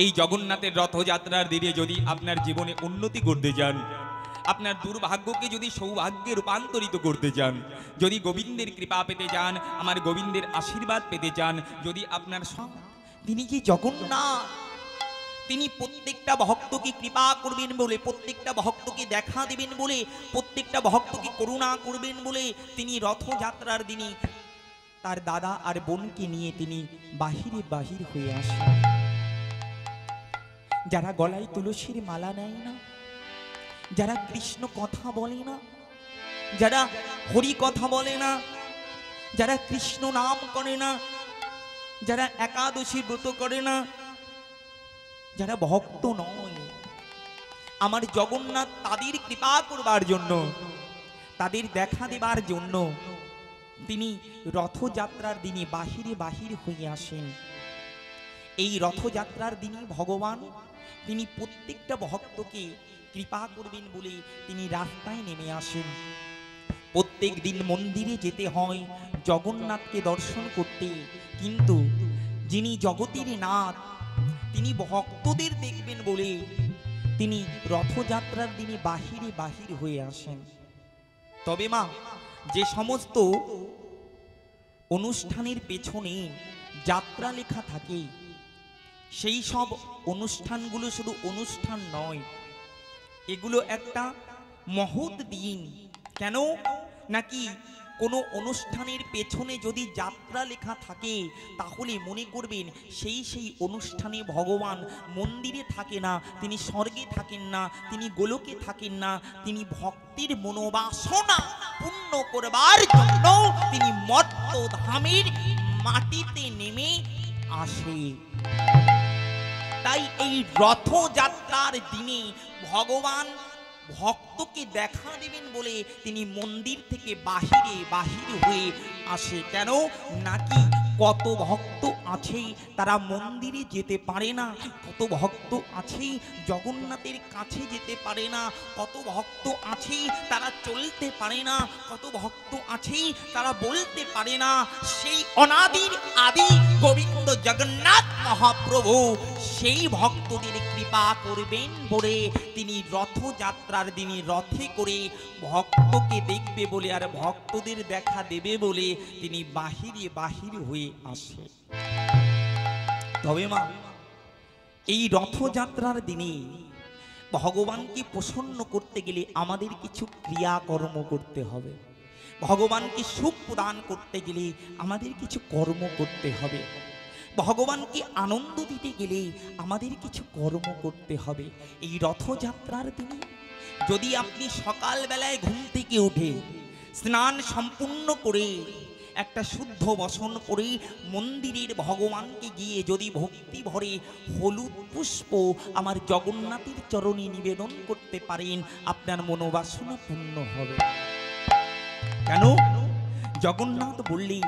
এই জগন্নাথের রথযাত্রার দিনে যদি আপনার জীবনে উন্নতি করতে যান, আপনার দুর্ভাগ্যকে যদি সৌভাগ্যে রূপান্তরিত করতে চান, যদি গোবিন্দের কৃপা পেতে চান, আমার গোবিন্দের আশীর্বাদ পেতে চান, যদি আপনার তিনি কি জগন্নাথ, তিনি প্রত্যেকটা ভক্তকে কৃপা করবেন বলে, প্রত্যেকটা ভক্তকে দেখা দেবেন বলে, প্রত্যেকটা ভক্তকে করুণা করবেন বলে তিনি রথযাত্রার দিনে তার দাদা আর বোনকে নিয়ে তিনি বাহির হয়ে আসেন। যারা গলায় তুলসীর মালা নেয় না, যারা কৃষ্ণ কথা বলে না, যারা হরি কথা বলে না, যারা কৃষ্ণ নাম করে না, যারা একাদশী ব্রত করে না, যারা ভক্ত নয়, আমার জগন্নাথ তাদের কৃপা করবার জন্য, তাদের দেখা দেবার জন্য তিনি রথযাত্রার দিনে বাহির হয়ে আসেন। এই রথযাত্রার দিনে ভগবান তিনি প্রত্যেকটা ভক্তকে কৃপা করবেন বলে তিনি রাস্তায় নেমে আসেন। প্রত্যেক দিন মন্দিরে যেতে হয় জগন্নাথকে দর্শন করতে, কিন্তু যিনি জগতের নাথ তিনি ভক্তদের দেখবেন বলে তিনি রথযাত্রার দিনে বাহির হয়ে আসেন। তবে মা, যে সমস্ত অনুষ্ঠানের পেছনে যাত্রা লেখা থাকে, সেই সব অনুষ্ঠানগুলো শুধু অনুষ্ঠান নয়, এগুলো একটা মহৎ দিন। কেন নাকি কোনো অনুষ্ঠানের পেছনে যদি যাত্রা লেখা থাকে, তাহলে মনে করবেন সেই অনুষ্ঠানে ভগবান মন্দিরে থাকে না, তিনি স্বর্গে থাকেন না, তিনি গোলকে থাকেন না, তিনি ভক্তির মনোবাসনা পূর্ণ করবার জন্য তিনি মর্ত্যধামের মাটিতে নেমে আসে। তাই এই রথযাত্রার দিনে ভগবান ভক্তকে দেখা দেবেন বলে তিনি মন্দির থেকে বাহির হয়ে আসে। কেন নাকি কত ভক্ত আছে তারা মন্দিরে যেতে পারে না, কত ভক্ত আছে জগন্নাথের কাছে যেতে পারে না, কত ভক্ত আছে তারা চলতে পারে না, কত ভক্ত আছে তারা বলতে পারে না। সেই অনাদির আদি গোবিন্দ জগন্নাথ মহাপ্রভু সেই ভক্তদের কৃপা করবেন বলে তিনি রথযাত্রার দিনে রথে করে ভক্তকে দেখবে বলে আর ভক্তদের দেখা দেবে বলে তিনি বাহির হয়ে আসে। তবে মা, এই রথযাত্রার দিনে ভগবানকে প্রসন্ন করতে গেলে আমাদের কিছু ক্রিয়াকর্ম করতে হবে। ভগবানকে সুখ প্রদান করতে গেলে আমাদের কিছু কর্ম করতে হবে। ভগবানকে আনন্দ দিতে গেলে আমাদের কিছু কর্ম করতে হবে। এই রথযাত্রার দিনে যদি আপনি সকালবেলায় ঘুম থেকে উঠে স্নান সম্পূর্ণ করে একটা শুদ্ধ বসন করে মন্দিরের ভগবানকে গিয়ে যদি ভক্তি ভরে হলুদ পুষ্প আমার জগন্নাথের চরণে নিবেদন করতে পারেন, আপনার মনোবাসনা পূর্ণ হবে। কেন? জগন্নাথ বললেন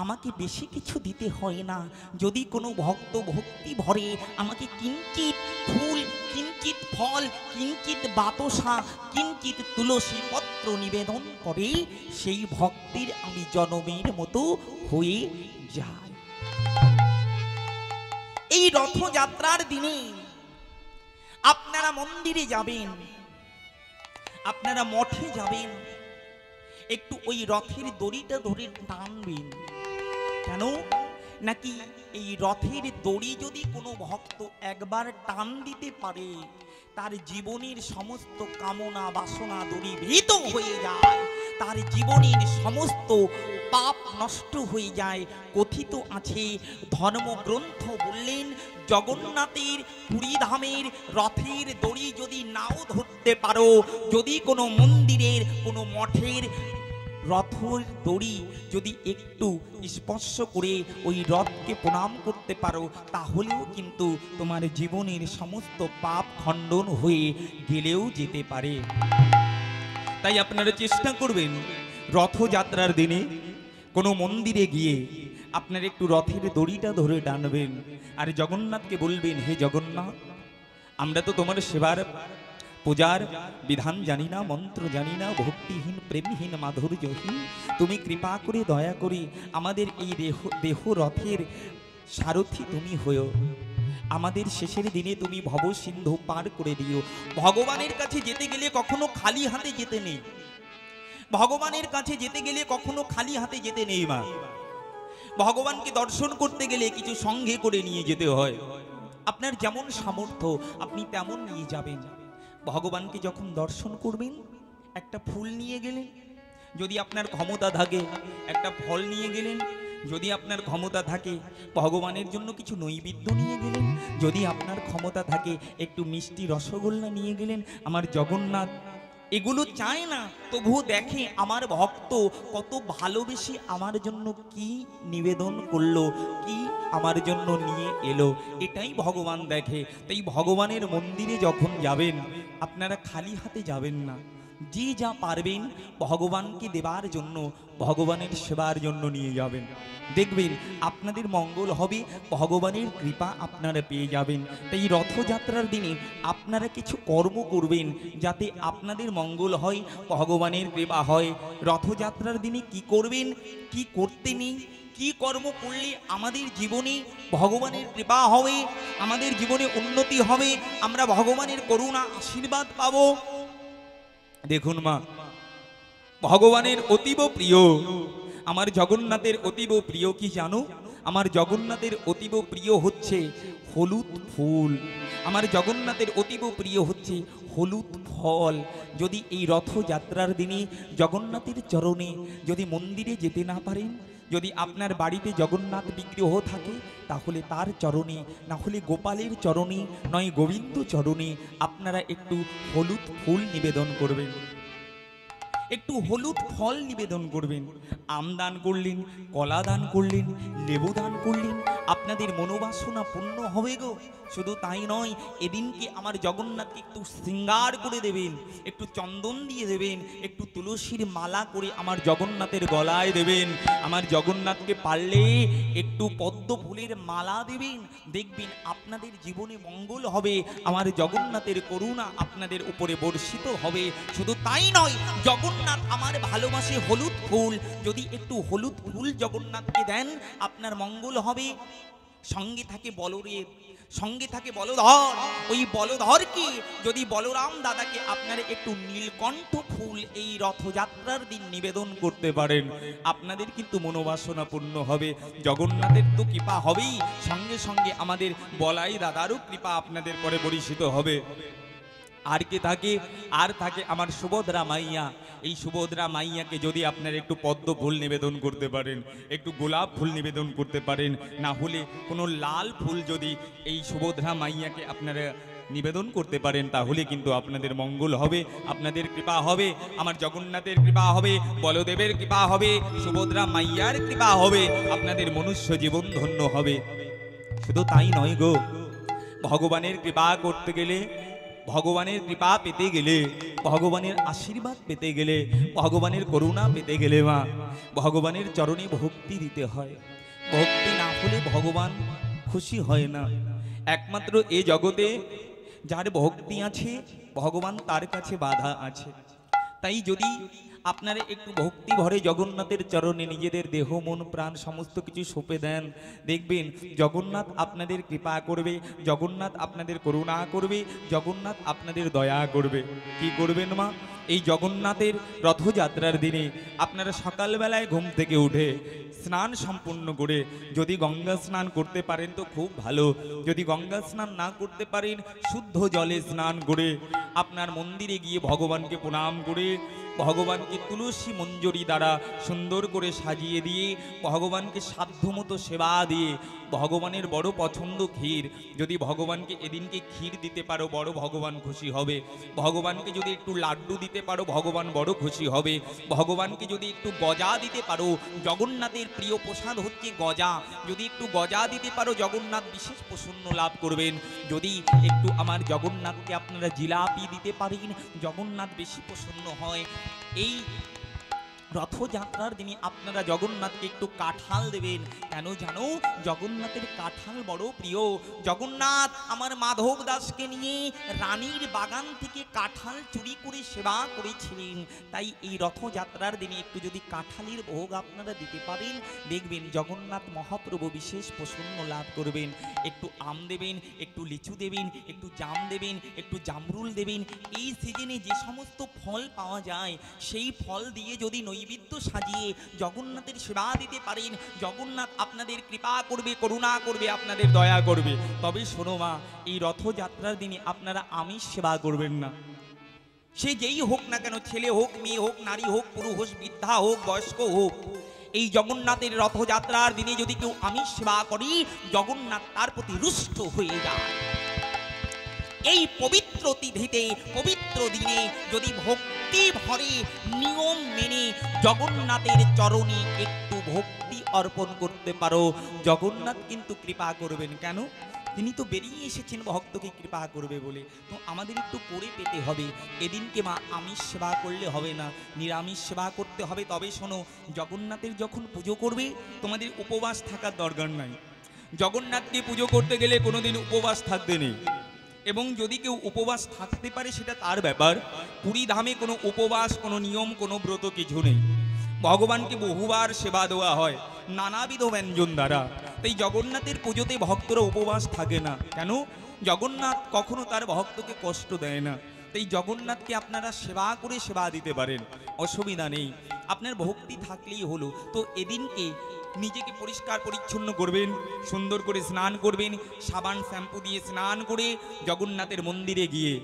আমাকে বেশি কিছু দিতে হয় না, যদি কোনো ভক্ত ভক্তি ভরে আমাকে কিঞ্চিত ফুল, কিঞ্চিত ফল, কিঞ্চিত বাতাসা, কিঞ্চিত তুলসী পত্র নিবেদন করে, সেই ভক্তির আমি জনমের মতো হয়ে যাই। এই রথযাত্রার দিনে আপনারা মন্দিরে যাবেন, আপনারা মঠে যাবেন, একটু ওই রথের দড়িটা ধরে টানবেন। কেন নাকি এই রথের দড়ি যদি কোনো ভক্ত একবার টান দিতে পারে, তার জীবনের সমস্ত কামনা বাসনা দূরীভূত হয়ে যায়, তার জীবনের সমস্ত পাপ নষ্ট হয়ে যায়। কথিত আছে, ধর্মগ্রন্থ বললেন জগন্নাথের পুরীধামের রথের দড়ি যদি নাও ধরতে পারো, যদি কোনো মন্দিরের কোনো মঠের রথের দড়ি যদি একটু স্পর্শ করে ওই রথকে প্রণাম করতে পারো, তাহলেও কিন্তু তোমার জীবনের সমস্ত পাপ খণ্ডন হয়ে গেলেও যেতে পারে। তাই আপনারা চেষ্টা করবেন রথযাত্রার দিনে কোনো মন্দিরে গিয়ে আপনারা একটু রথের দড়িটা ধরে টানবেন আর জগন্নাথকে বলবেন, হে জগন্নাথ, আমরা তো তোমার সেবার পূজার বিধান জানি না, মন্ত্র জানি না, ভক্তিহীন প্রেমহীন মাধুর্যহীন, তুমি কৃপা করে দয়া করে আমাদের এই দেহ রথের সারথি তুমি হয়েও। আমাদের শেষের দিনে তুমি ভবসিন্ধু পার করে দিও। ভগবানের কাছে যেতে গেলে কখনো খালি হাতে যেতে নেই, ভগবানের কাছে যেতে গেলে কখনো খালি হাতে যেতে নেই মা। ভগবানকে দর্শন করতে গেলে কিছু সঙ্গে করে নিয়ে যেতে হয়। আপনার যেমন সামর্থ্য আপনি তেমন নিয়ে যাবেন। ভগবানকে যখন দর্শন করবেন, একটা ফুল নিয়ে গেলেন, যদি আপনার ক্ষমতা থাকে একটা ফল নিয়ে গেলেন, যদি আপনার ক্ষমতা থাকে ভগবানের জন্য কিছু নৈবেদ্য নিয়ে গেলেন, যদি আপনার ক্ষমতা থাকে একটু মিষ্টি রসগোল্লা নিয়ে গেলেন। আমার জগন্নাথ এগুলো চায় না, তবুও দেখে আমার ভক্ত কত ভালোবেসে আমার জন্য কি নিবেদন করলো, কি আমার জন্য নিয়ে এলো, এটাই ভগবান দেখে। তাই ভগবানের মন্দিরে যখন যাবেন আপনারা খালি হাতে যাবেন না, যে যা পারবেন ভগবানকে দেবার জন্য, ভগবানের সেবার জন্য নিয়ে যাবেন। দেখবেন আপনাদের মঙ্গল হবে, ভগবানের কৃপা আপনারা পেয়ে যাবেন। তাই রথযাত্রার দিনে আপনারা কিছু কর্ম করবেন যাতে আপনাদের মঙ্গল হয়, ভগবানের কৃপা হয়। রথযাত্রার দিনে কি করবেন, কি করতে নেই, কি কর্ম করলে আমাদের জীবনে ভগবানের কৃপা হবে, আমাদের জীবনে উন্নতি হবে, আমরা ভগবানের করুণা আশীর্বাদ পাবো। দেখুন মা, ভগবানের অতীব প্রিয়, আমার জগন্নাথের অতীব প্রিয় কি জানো? আমার জগন্নাথের অতীব প্রিয় হচ্ছে হলুদ ফুল, আমার জগন্নাথের অতীব প্রিয় হচ্ছে হলুদ ফল। যদি এই রথযাত্রার দিনে জগন্নাথের চরণে যদি মন্দিরে যেতে না পারেন, যদি আপনার বাড়িতে জগন্নাথ বিগ্রহ থাকে তাহলে তার চরণে, না হলে গোপালের চরণে, নয় গোবিন্দ চরণে আপনারা একটু হলুদ ফুল নিবেদন করবেন, একটু হলুদ ফল নিবেদন করবেন। আম দান করলেন, কলা দান করলেন, লেবু দান করলেন, আপনাদের মনোবাসনা পূর্ণ হবে গো। শুধু তাই নয়, এদিনকে আমার জগন্নাথকে একটু শৃঙ্গার করে দেবেন, একটু চন্দন দিয়ে দেবেন, একটু তুলসীর মালা করে আমার জগন্নাথের গলায় দেবেন। আমার জগন্নাথকে পারলে একটু পদ্ম ফুলের মালা দেবেন, দেখবেন আপনাদের জীবনে মঙ্গল হবে, আমার জগন্নাথের করুণা আপনাদের উপরে বর্ষিত হবে। শুধু তাই নয়, জগন্নাথ আমার ভালোবাসে হলুদ ফুল, যদি একটু হলুদ ফুল জগন্নাথকে দেন আপনার মঙ্গল হবে। সঙ্গে থাকে বলরের, সঙ্গে থাকে বলধর, ওই বলধরকে যদি বলরাম দাদাকে আপনারা একটু নীলকণ্ঠ ফুল এই রথযাত্রার দিন নিবেদন করতে পারেন, আপনাদের কিন্তু মনোবাসনা পূর্ণ হবে। জগন্নাথের তো কৃপা হবেই, সঙ্গে সঙ্গে আমাদের বলাই দাদারও কৃপা আপনাদের পরে বর্ষিত হবে। আর কে থাকে? আর থাকে আমার সুভদ্রা মাইয়া। এই সুভদ্রা মাইয়াকে যদি আপনারা একটু পদ্ম ফুল নিবেদন করতে পারেন, একটু গোলাপ ফুল নিবেদন করতে পারেন, না হলে কোনো লাল ফুল যদি এই সুভদ্রা মাইয়াকে আপনারা নিবেদন করতে পারেন, তাহলে কিন্তু আপনাদের মঙ্গল হবে, আপনাদের কৃপা হবে, আমার জগন্নাথের কৃপা হবে, বলদেবের কৃপা হবে, সুভদ্রা মাইয়ার কৃপা হবে, আপনাদের মনুষ্য জীবন ধন্য হবে। শুধু তাই নয় গো, ভগবানের কৃপা করতে গেলে, ভগবানের কৃপা পেতে গেলে, ভগবানের আশীর্বাদ পেতে গেলে, ভগবানের করুণা পেতে গেলে মা, ভগবানের চরণে ভক্তি দিতে হয়। ভক্তি না হলে ভগবান খুশি হয় না। একমাত্র এ জগতে যার ভক্তি আছে ভগবান তার কাছে বাধা আছে। তাই যদি আপনারা একটু ভক্তি ভরে জগন্নাথের চরণে নিজেদের দেহ মন প্রাণ সমস্ত কিছু সঁপে দেন, দেখবেন জগন্নাথ আপনাদের কৃপা করবে, জগন্নাথ আপনাদের করুণা করবে, জগন্নাথ আপনাদের দয়া করবে। কি করবেন মা? এই জগন্নাথের রথযাত্রার দিনে আপনারা সকালবেলায় ঘুম থেকে উঠে স্নান সম্পূর্ণ করে, যদি গঙ্গা স্নান করতে পারেন তো খুব ভালো, যদি গঙ্গা স্নান না করতে পারেন শুদ্ধ জলে স্নান করে আপনার মন্দিরে গিয়ে ভগবানকে প্রণাম করে, ভগবানকে তুলসী মঞ্জরি দ্বারা সুন্দর করে সাজিয়ে দিয়ে, ভগবানকে সাধ্যমতো সেবা দিয়ে, ভগবানের বড় পছন্দ ক্ষীর, যদি ভগবানকে এদিনকে ক্ষীর দিতে পারো বড় ভগবান খুশি হবে। ভগবানকে যদি একটু লাড্ডু দিতে পারো ভগবান বড় খুশি হবে। ভগবানকে যদি একটু গজা দিতে পারো, জগন্নাথের প্রিয় প্রসাদ হচ্ছে গজা, যদি একটু গজা দিতে পারো জগন্নাথ বিশেষ প্রসন্ন লাভ করবেন। যদি একটু আমার জগন্নাথকে আপনারা জিলাপি দিতে পারেন, জগন্নাথ বেশি প্রসন্ন হয়। এই রথযাত্রার দিনে আপনারা জগন্নাথকে একটু কাঁঠাল দেবেন। কেন জানো? জগন্নাথের কাঁঠাল বড় প্রিয়। জগন্নাথ আমার মাধব দাসকে নিয়ে রানীর বাগান থেকে কাঁঠাল চুরি করে সেবা করেছিলেন। তাই এই রথযাত্রার দিনে একটু যদি কাঁঠালের ভোগ আপনারা দিতে পারেন, দেখবেন জগন্নাথ মহাপ্রভু বিশেষ প্রসন্ন লাভ করবেন। একটু আম দেবেন, একটু লিচু দেবেন, একটু জাম দেবেন, একটু জামরুল দেবেন। এই সিজনে যে সমস্ত ফল পাওয়া যায় সেই ফল দিয়ে যদি নৈবেদ্য সাজিয়ে জগন্নাথের সেবা দিতে পারেন, জগন্নাথ আপনাদের কৃপা করবে, করুণা করবে, আপনাদের দয়া করবে। তবে শোনো মা, এই রথযাত্রার দিনে আপনারা আমিষ সেবা করবেন না। সে যেই হোক না কেন, ছেলে হোক, মেয়ে হোক, নারী হোক, পুরুষ হোক, বৃদ্ধা হোক, বয়স্ক হোক, এই জগন্নাথের রথযাত্রার দিনে যদি কেউ আমিষ সেবা করে, জগন্নাথ তার প্রতি রুষ্ট হয়ে যায়। এই পবিত্র তিথিতে, পবিত্র দিনে যদি ভক্তি ভরে নিয়ম মেনে জগন্নাথের চরণে একটু ভক্তি অর্পণ করতে পারো, জগন্নাথ কিন্তু কৃপা করবেন। কেন? তিনি তো বেরিয়ে এসেছেন ভক্তকে কৃপা করবে বলে। তো আমাদের একটু করে পেতে হবে। এদিনকে মা আমিষ সেবা করলে হবে না, নিরামিষ সেবা করতে হবে। তবে শোনো, জগন্নাথের যখন পুজো করবে তোমাদের উপবাস থাকার দরকার নাই। জগন্নাথকে পুজো করতে গেলে কোনোদিন উপবাস থাকতে নেই, এবং যদি কেউ উপবাস থাকতে পারে সেটা তার ব্যাপার। পুরী ধামে কোনো উপবাস, কোনো নিয়ম, কোনো ব্রত কিছু নেই। ভগবানকে বহুবার সেবা দেওয়া হয় নানাবিধ ব্যঞ্জন দ্বারা। তাই জগন্নাথের পুজোতে ভক্তরা উপবাস থাকে না। কেন? জগন্নাথ কখনো তার ভক্তকে কষ্ট দেয় না। তাই জগন্নাথকে আপনারা সেবা করে সেবা দিতে পারেন, অসুবিধা নেই। আপনার ভক্তি থাকলেই হলো। তো এদিনকে নিজেকে পরিষ্কার পরিচ্ছন্ন করবেন, সুন্দর করে স্নান করবেন, সাবান শ্যাম্পু দিয়ে স্নান করে জগন্নাথের মন্দিরে গিয়ে,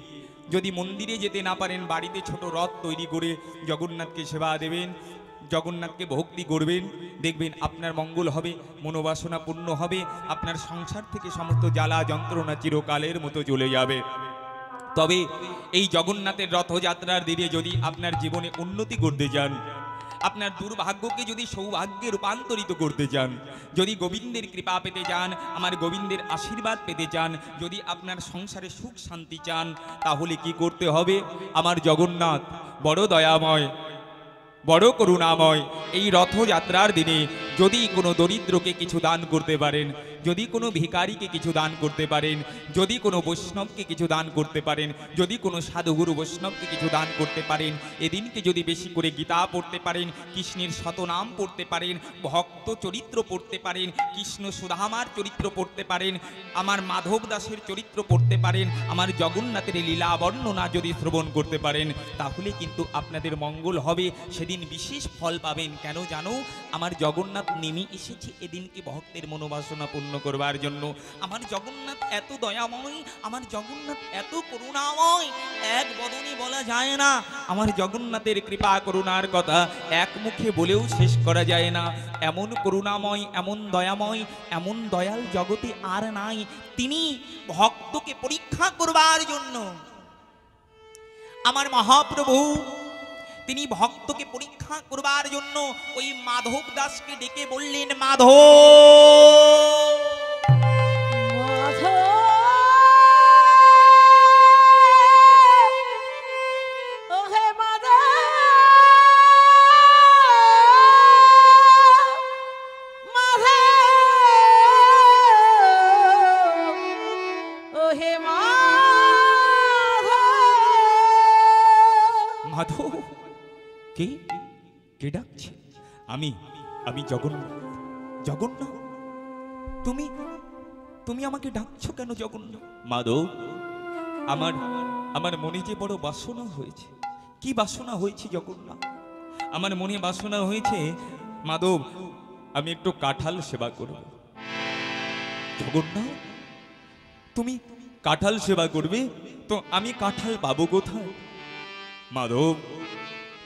যদি মন্দিরে যেতে না পারেন বাড়িতে ছোট রথ তৈরি করে জগন্নাথকে সেবা দেবেন, জগন্নাথকে ভক্তি করবেন। দেখবেন আপনার মঙ্গল হবে, মনোবাসনা পূর্ণ হবে, আপনার সংসার থেকে সমস্ত জ্বালা যন্ত্রণা চিরকালের মতো চলে যাবে। তবে এই জগন্নাথের রথযাত্রার দিনে যদি আপনার জীবনে উন্নতি করতে চান, আপনার দুর্ভাগ্যকে যদি সৌভাগ্যে রূপান্তরিত করতে চান, যদি গোবিন্দের কৃপা পেতে চান, আমার গোবিন্দের আশীর্বাদ পেতে চান, যদি আপনার সংসারে সুখ শান্তি চান, তাহলে কি করতে হবে? আমার জগন্নাথ বড় দয়াময়, বড় করুণাময়। এই রথযাত্রার দিনে যদি কোনো দরিদ্রকে কিছু দান করতে পারেন, যদি কোনো ভিখারিকে কিছু দান করতে পারেন, যদি কোনো বৈষ্ণবকে কিছু দান করতে পারেন, যদি কোনো সাধুগুরু বৈষ্ণবকে কিছু দান করতে পারেন, এদিনকে যদি বেশি করে গীতা পড়তে পারেন, কৃষ্ণের শতনাম পড়তে পারেন, ভক্ত চরিত্র পড়তে পারেন, কৃষ্ণ সুধামার চরিত্র পড়তে পারেন, আমার মাধব দাসের চরিত্র পড়তে পারেন, আমার জগন্নাথের লীলা বর্ণনা যদি শ্রবণ করতে পারেন, তাহলে কিন্তু আপনাদের মঙ্গল হবে। সেদিন বিশেষ ফল পাবেন। কেন জানো? আমার জগন্নাথ নেমে এসেছে এদিনকে ভক্তের মনোবাসনা পূর্ণ করবার জন্য। আমার জগন্নাথ এত দয়াময়, আমার জগন্নাথ এত করুণাময়, এক বদনে বলা যায় না। আমার জগন্নাথের কৃপা করুণার কথা এক মুখে বলেও শেষ করা যায় না। এমন করুণাময়, এমন দয়াময়, এমন দয়াল জগতে আর নাই। তিনি ভক্তকে পরীক্ষা করবার জন্য, আমার মহাপ্রভু তিনি ভক্তকে পরীক্ষা করবার জন্য ওই মাধব দাসকে ডেকে বললেন, মাধব মাধব কে কে ডাকছে? আমি আমি জগন্নাথ। জগন্নাথ তুমি তুমি আমাকে ডাকছো কেন জগন্নাথ? মাধব, আমার আমার মনে যে বড় বাসনা হয়েছে। কি বাসনা হয়েছে জগন্নাথ? আমার মনে বাসনা হয়েছে মাধব, আমি একটু কাঁঠাল সেবা করব। জগন্নাথ, তুমি কাঁঠাল সেবা করবে? তো আমি কাঁঠাল পাবো কোথায়? মাধব,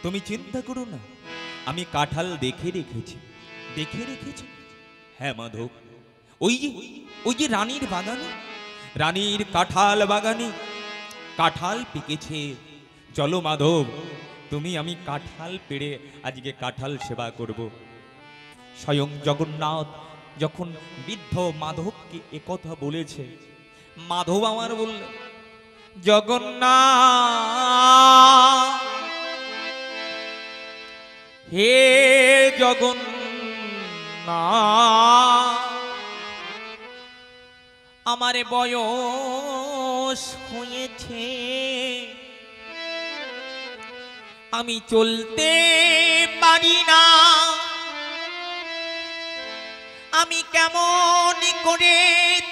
তুমি চিন্তা করো না, আমি কাঁঠাল দেখে রেখেছি। দেখে রেখেছি? হ্যাঁ মাধব, ওই যে রানীর বাগানে, রানীর কাঁঠাল বাগানে কাঁঠাল পেকেছে। চলো মাধব, তুমি আমি কাঁঠাল পেড়ে আজকে কাঁঠাল সেবা করব। স্বয়ং জগন্নাথ যখন বৃদ্ধ মাধবকে একথা বলেছে, মাধব আমার বলল, জগন্নাথ হে জগন্নাথ, আমার বয়স হয়েছে, আমি চলতে পারি না, আমি কেমন করে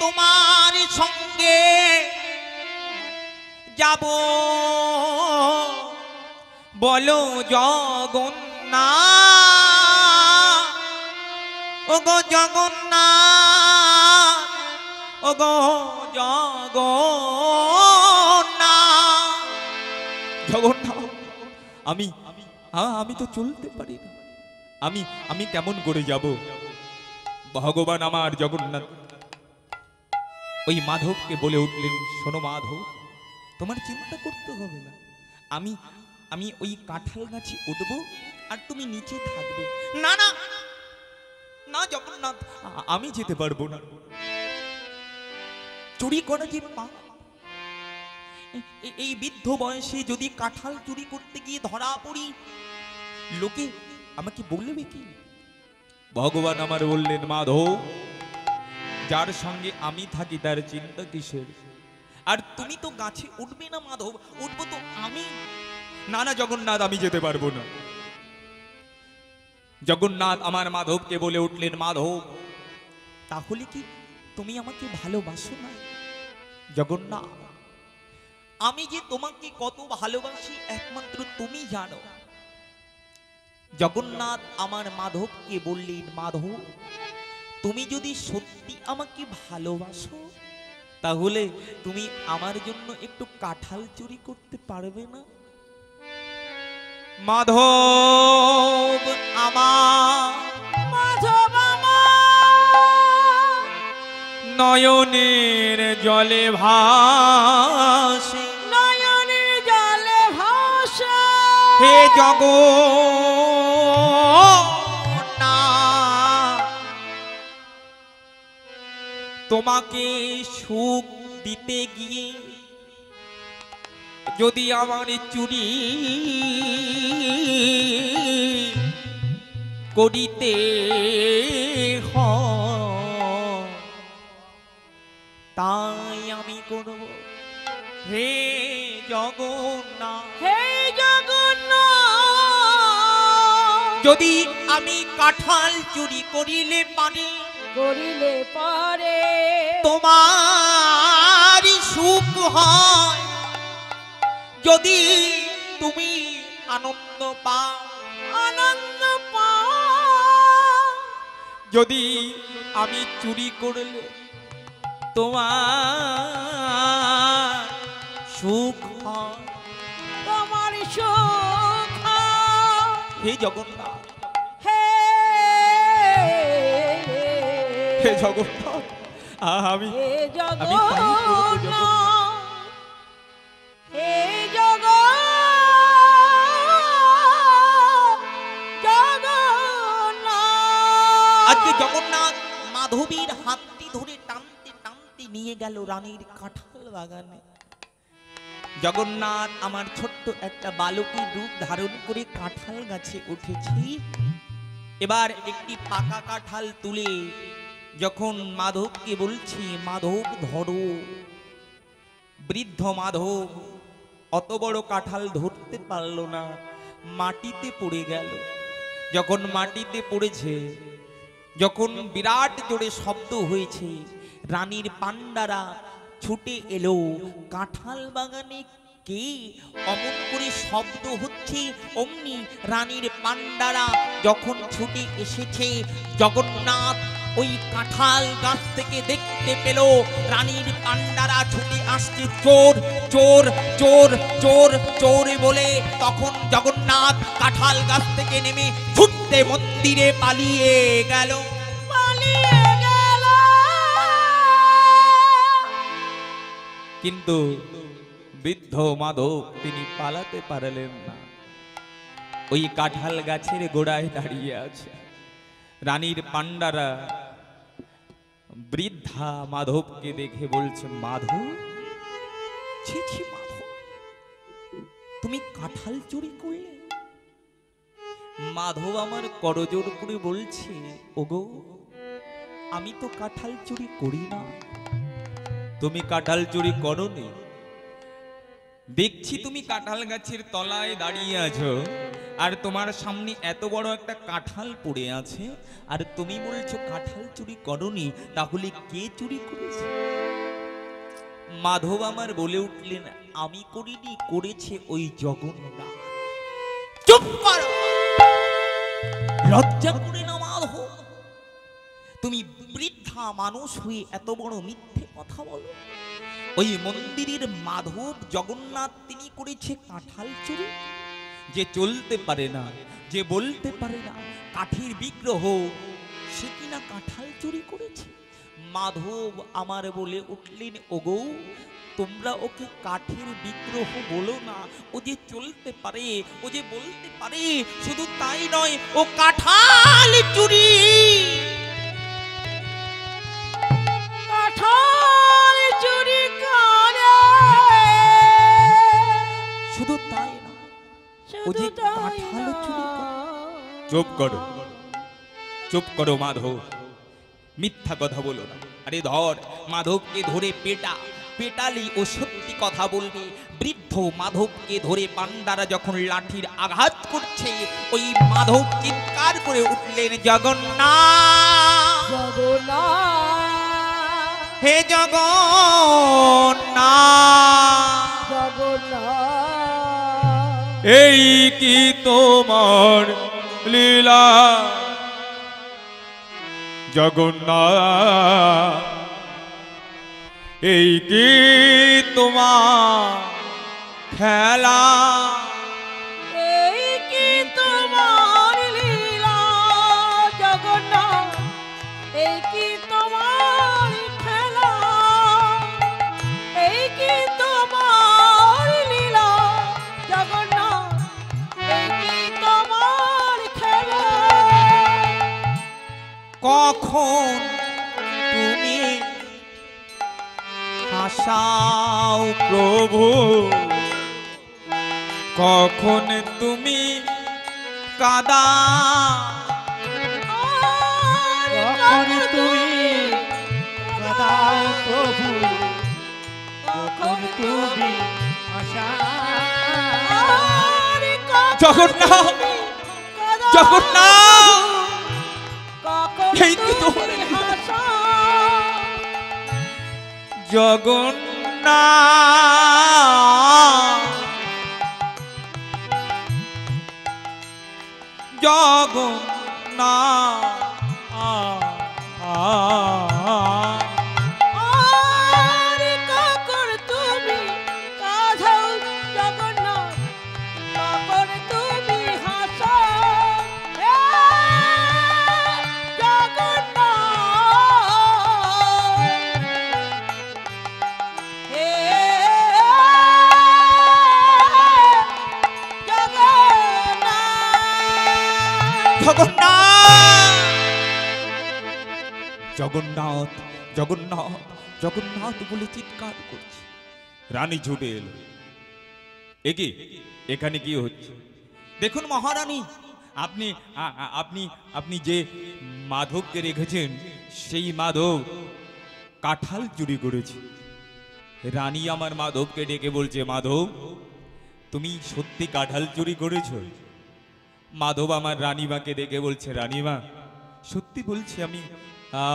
তোমার সঙ্গে যাব, বলো জগন্নাথ, ওগো জগন্নাথ, ওগো জগন্নাথ। জগন্নাথ, আমি তো চলতে পারি না, আমি কেমন করে যাব? ভগবান আমার জগন্নাথ ওই মাধবকে বলে উঠলেন, শোনো মাধব, তোমার চিন্তা করতে হবে না, আমি ওই কাঁঠাল গাছে উঠব আর তুমি নিচে থাকবে। না না না জগন্নাথ, আমি যেতে পারবো না, চুরি করা যে পাপ, এই বৃদ্ধ বয়সে যদি কাঁঠাল চুরি করতে গিয়ে ধরা পড়ি, লোকে আমাকে বলবে কি? ভগবান আমার বললেন, মাধব, যার সঙ্গে আমি থাকি তার চিন্তা কিসের? আর তুমি তো গাছে উঠবে না মাধব, উঠবো তো আমি। না না জগন্নাথ, আমি যেতে পারবো না। জগন্নাথ আমার মাধবকে বলে উঠলেন, মাধব, তাহলে কি তুমি আমাকে ভালোবাসো না? জগন্নাথ, আমি যে তোমাকে কত ভালোবাসি একমাত্র তুমি জানো। জগন্নাথ আমার মাধবকে বললেন, মাধব, তুমি যদি সত্যি আমাকে ভালোবাসো তাহলে তুমি আমার জন্য একটু কাঁঠাল চুরি করতে পারবে না? মাধব আমার, মাধব আমার, নয়নের জলে ভাসে, নয়নের জলে ভাসে, হে জগন্নাথ, তোমাকে সুখ দিতে গিয়ে যদি আমার চুরি করিতে হয় তাই আমি করব। হে জগন্নাথ, হে জগন্নাথ, যদি আমি কাঁঠাল চুরি করিলে পারি, করিলে পারে তোমার সুখ হয়, যদি তুমি আনন্দ পাও, আনন্দ পাও, যদি আমি চুরি করলে তোমার সুখ হয়, তোমার সুখ হয়। হে জগন্নাথ, হে হে জগন্নাথ, আমি হে আমি তাই করব জগন্নাথ। জগন্নাথ, হে জগন্নাথ। আজকে জগন্নাথ মাধবীর হাতটি ধরে টানতে টানতে নিয়ে গেল রানীর কাঁঠাল বাগানে। জগন্নাথ আমার ছোট্ট একটা বালকের রূপ ধারণ করে কাঁঠাল গাছে উঠেছি। এবার একটি পাকা কাঁঠাল তুলে যখন মাধবকে বলছি, মাধব ধরো, বৃদ্ধ মাধব অত বড় কাঁঠাল ধরতে পারল না, মাটিতে পড়ে গেল। যখন মাটিতে পড়েছে, যখন বিরাট জোরে শব্দ হয়েছে, রানীর পান্ডারা ছুটে এলো। কাঁঠাল বাগানে কে অমন করে শব্দ হচ্ছে, অমনি রানীর পান্ডারা যখন ছুটে এসেছে, জগন্নাথ ওই কাঁঠাল গাছ থেকে দেখতে পেল রানীর পান্ডারা ছুটে আসছে, চোর চোর চোর চোর চোর বলে। তখন জগন্নাথ কাঁঠাল গাছ থেকে নেমে ছুটতে মন্দিরে পালিয়ে গেল। পালিয়ে গেল। কিন্তু বৃদ্ধ মাধব তিনি পালাতে পারলেন না, ওই কাঁঠাল গাছের গোড়ায় দাঁড়িয়ে আছে। রানীর পান্ডারা বৃদ্ধা মাধবকে দেখে বলছে, মাধব, ছি ছি মাধব, তুমি কাঁঠাল চুরি করলে? মাধব আমার করজোড় করে বলছে, ওগো আমি তো কাঁঠাল চুরি করি না। তুমি কাঁঠাল চুরি করোনি, দেখছি তুমি কাঁঠাল গাছের তলায় দাঁড়িয়ে আছো, আর তোমার সামনে এত বড় একটা কাঁঠাল পড়ে আছে, আর তুমি বলছো কাঁঠাল চুরি করোনি, তাহলে কে চুরি করেছে? মাধব আমার বলে উঠলেন, আমি করিনি, করেছে ওই জগন্নাথ। চুপ করো, লজ্জা করে না মাধব? তুমি বৃদ্ধা মানুষ হয়ে এত বড় মিথ্যে কথা বলো। ওই মন্দিরের মাধব জগন্নাথ তিনি করেছে কাঁঠাল চুরি? যে চলতে পারে না, যে বলতে পারে না, কাঠের বিগ্রহ, সে কিনা কাঁঠাল চুরি করেছে? মাধব আমার বলে উঠলেন, ওগো তোমরা ওকে কাঠের বিগ্রহ বলো না, ও যে চলতে পারে, ও যে বলতে পারে, শুধু তাই নয়, ও কাঁঠাল চুরি। কাঁঠাল চুরি করে, শুধু তাই না, ও যে কাঁঠাল চুরি করে। চুপ করো, চুপ করো মাধব, মিথ্যা কথা বলো না। আরে ধর, মাধবকে ধরে পেটালি ও সত্যি কথা বলবে। বৃদ্ধ মাধবকে ধরে পান্ডারা যখন লাঠির আঘাত করছে, ওই মাধব চিৎকার করে উঠলেন, জগন্নাথ, জগন্নাথ, হে জগন্নাথ, জগন্নাথ, এই কি তোমার লীলা জগন্নাথ, এই কি তোমার খেলা? এই কি তোমার লীলা জগন্নাথ, এই কি তোমার খেলা, এই কি তোমার লীলা জগন্নাথ, এই কি তোমার খেলা। কখন তুমি হাসাও প্রভু, কখন তুমি কাদা, কখন তুমি কাঁদাও প্রভু, কখন তুমি হাসাও। জগন্নাথ, জগন্নাথ, এই কি তোমার জগন্নাথ, জগন্নাথ, কখন তুমি কাঁদাও জগন্নাথ, কখন তুমি হাসাও জগন্নাথ, জগন্নাথ, জগন্নাথ, জগন্নাথ বলে চিৎকার করছে। রানী ছুটে এলো, একি এখানে কি হচ্ছে? দেখুন মহারানী, আপনি আপনি আপনি যে মাধবকে রেখেছেন, সেই মাধব কাঁঠাল চুরি করেছে। রানী আমার মাধবকে ডেকে বলছে, মাধব তুমি সত্যি কাঁঠাল চুরি করেছো? মাধব আমার রানীমাকে ডেকে বলছে, রানীমা সত্যি বলছি,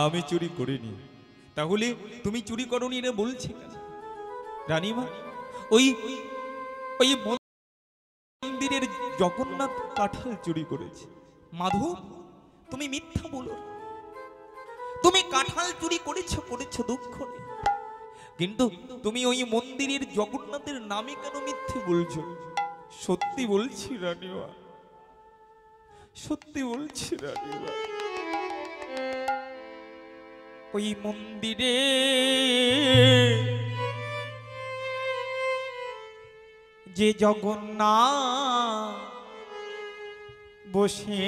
আমি চুরি করিনি। তাহলে তুমি চুরি করনি রে বলছে কেন? রানীমা, ওই ওই মন্দিরের জগন্নাথ কাঁঠাল চুরি করেছে। মাধব তুমি মিথ্যা বলো, তুমি কাঁঠাল চুরি করেছো, দুঃখ নেই, কিন্তু তুমি ওই মন্দিরের জগন্নাথের নামে কেন মিথ্যে বলছো? সত্যি বলছি রানীমা, সত্যি বলছি রানীমা, ওই মন্দিরে যে জগন্নাথ বসে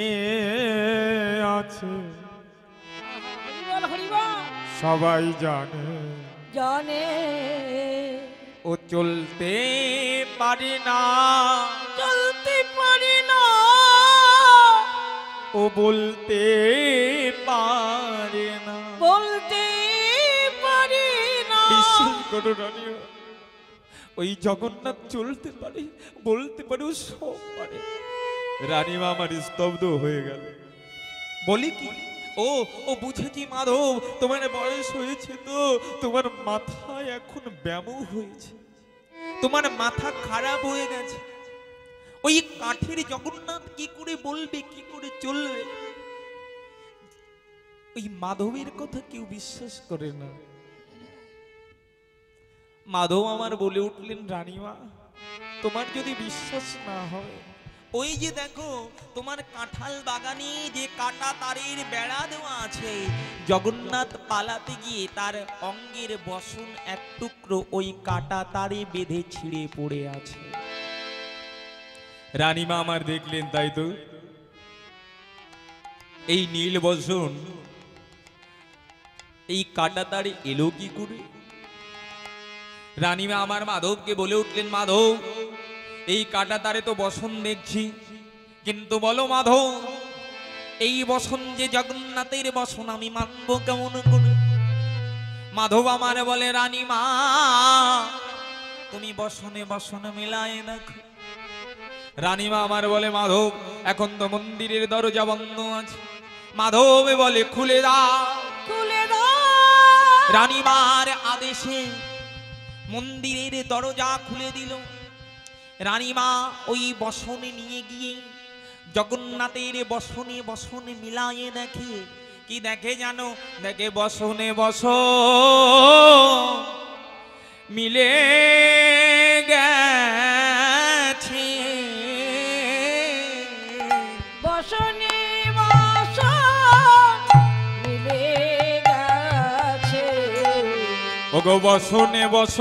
আছে সবাই জানে, জানে ও চলতে পারে না, চলতে পারি না, ও বলতে পারে না। বলতে পারি না। বিশ্বাস করো রানীমা, ওই জগন্নাথ চলতে পারে, বলতে পারে, ও সব পারে। রানীমা আমার স্তব্ধ হয়ে গেল। বলি কি, ও ও বুঝেছি মাধব, তোমার বয়স হয়েছে তো, তোমার মাথায় এখন ব্যামো হয়েছে, তোমার মাথা খারাপ হয়ে গেছে। ওই কাঠের জগন্নাথ কি করে বলবে, কি করে চলবে? ওই মাধবের কথা কেউ বিশ্বাস করে না। মাধব আমার বলে উঠলেন, রানীমা তোমার যদি বিশ্বাস না হয়, ওই যে দেখো তোমার কাঁঠাল বাগানে যে কাটা তারের বেড়া দেওয়া আছে, জগন্নাথ পালাতে গিয়ে তার অঙ্গের বসন এক টুকরো ওই কাটা তারে বেঁধে ছিঁড়ে পড়ে আছে। রানীমা আমার দেখলেন, তাই তো? এই নীল বসন এই কাটা তারে এলো কি করে? রানীমা আমার মাধবকে বলে উঠলেন, মাধব এই কাটা তারে তো বসন দেখছি, কিন্তু বলো মাধব, এই বসন যে জগন্নাথের বসন আমি মানব কেমন করে? মাধব আমার বলে, রানীমা তুমি বসনে বসনে মিলায় দেখো। রানীমা আমার বলে, মাধব এখন তো মন্দিরের দরজা বন্ধ আছে। মাধব বলে, খুলে দাও, খুলে দাও। রানীমার আদেশে মন্দিরের দরজা খুলে দিল। রানীমা ওই বসনে নিয়ে গিয়ে জগন্নাথের বসনে বসনে মিলায়ে দেখে, কি দেখে জানো? দেখে বসনে বস মিলে গেছে। বসনে বসন মিলে গেছে। ওগো বসনে বস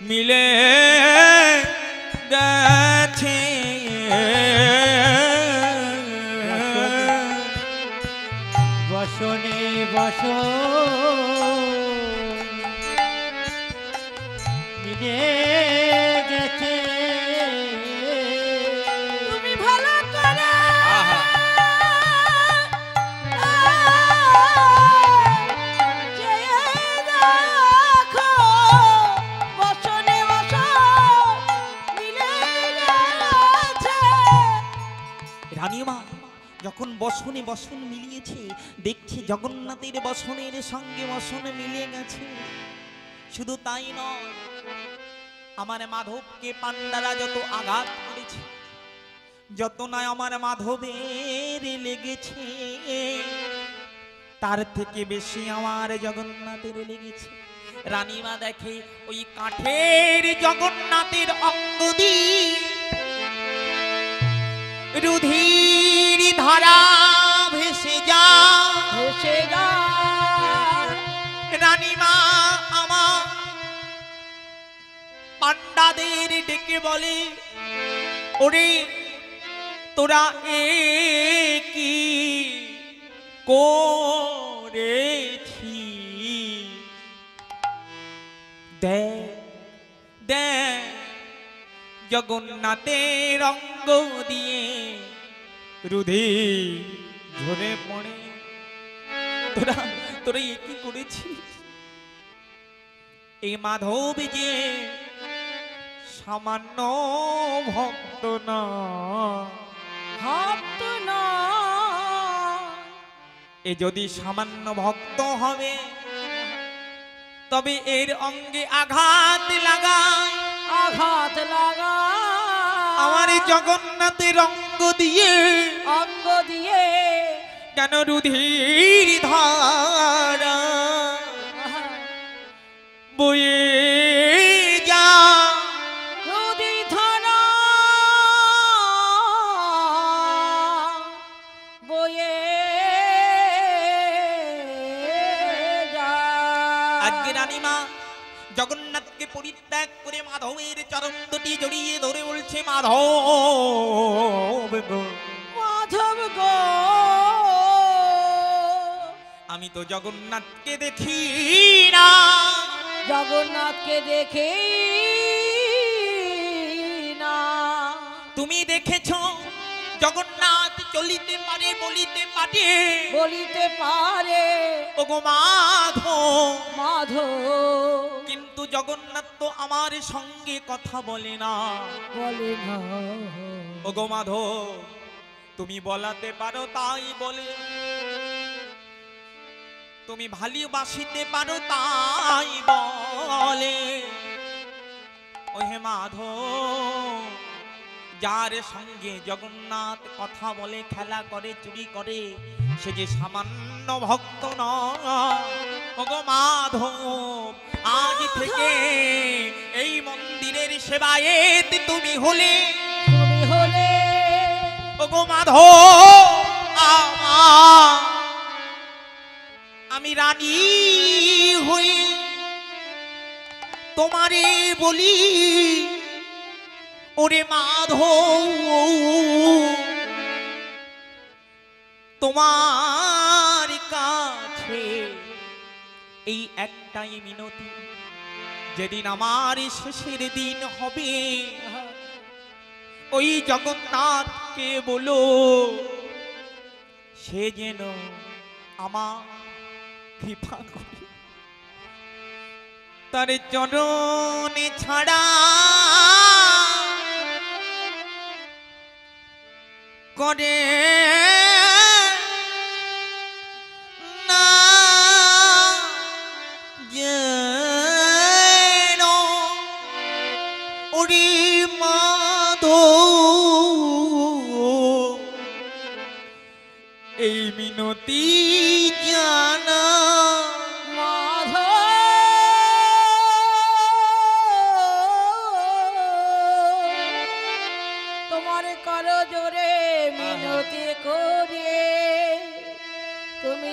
মিলে গেছে। বসনে বস মিলে গেছে। তুমি ভালো করে আহা, চেয়ে দেখো, বসনে বসন মিলে গেছে। রানীমা যখন বসনে বসন মিলিয়েছে, দেখছে জগন্নাথের বসনের সঙ্গে বসন মিলে গেছে। শুধু তাই নয়, আমার মাধবকে পান্ডারা যত আঘাত করেছে, যত নয় আমার মাধবের লেগেছে, তার থেকে বেশি আমার জগন্নাথের লেগেছে। রানীমা দেখে ওই কাঠের জগন্নাথের অঙ্গ দিয়ে রুধির ধারা ভেসে যা, ভেসে যায়। রানীমা আমার পান্ডাদের ডেকে বলে, ওরে তোরা এ কি করেছি? দেখ দেখ জগন্নাথের অঙ্গ দিয়ে রুধির ঝরে পড়ে। তোরা তোরা এ কি করেছিস? এই মাধব যে সামান্য ভক্ত না, ভক্ত না। এ যদি সামান্য ভক্ত হবে, তবে এর অঙ্গে আঘাত লাগায়, আঘাত লাগা আমার জগন্নাথের অঙ্গ দিয়ে অঙ্গ দিয়ে কেন রুধির ধারা বয়ে যা। রুদি ধরা বয়ে যায়। আজকে রানীমা জগন্নাথকে পরিত্যাগ করে মাধবের চরণ দুটি জড়িয়ে ধরে বলছে, মাধব গো, মাধব গো, আমি তো জগন্নাথকে দেখি না, জগন্নাথকে দেখে না। তুমি দেখেছ জগন্নাথ চলিতে পারে বলিতে পারে, বলিতে পারে ওগো মাধব, মাধব কিন্তু জগন্নাথ তো আমার সঙ্গে কথা বলে না। বলে না। ওগো মাধব, তুমি বলাতে পারো তাই বলে, তুমি ভালোবাসিতে পারো তাই বলে। ও হে মাধব, যার সঙ্গে জগন্নাথ কথা বলে, খেলা করে, চুরি করে, সে যে সামান্য ভক্ত নয়। ওগো মাধব, আজ থেকে এই মন্দিরের সেবায়েত তুমি হলে। তুমি হলে ওগো মাধব, আমি রানী হই তোমারে বলি, ওরে মাধব, তোমার কাছে এই একটাই মিনতি, যেদিন আমার শেষের দিন হবে, ওই জগন্নাথকে বলো সে যেন আমার কৃপা করে তার চরণে ছাড়া করে না যেন। ওরে মাধব, এই মিনতি জানা। মাধব, তোমার করো জোরে মিনতি করে তুমি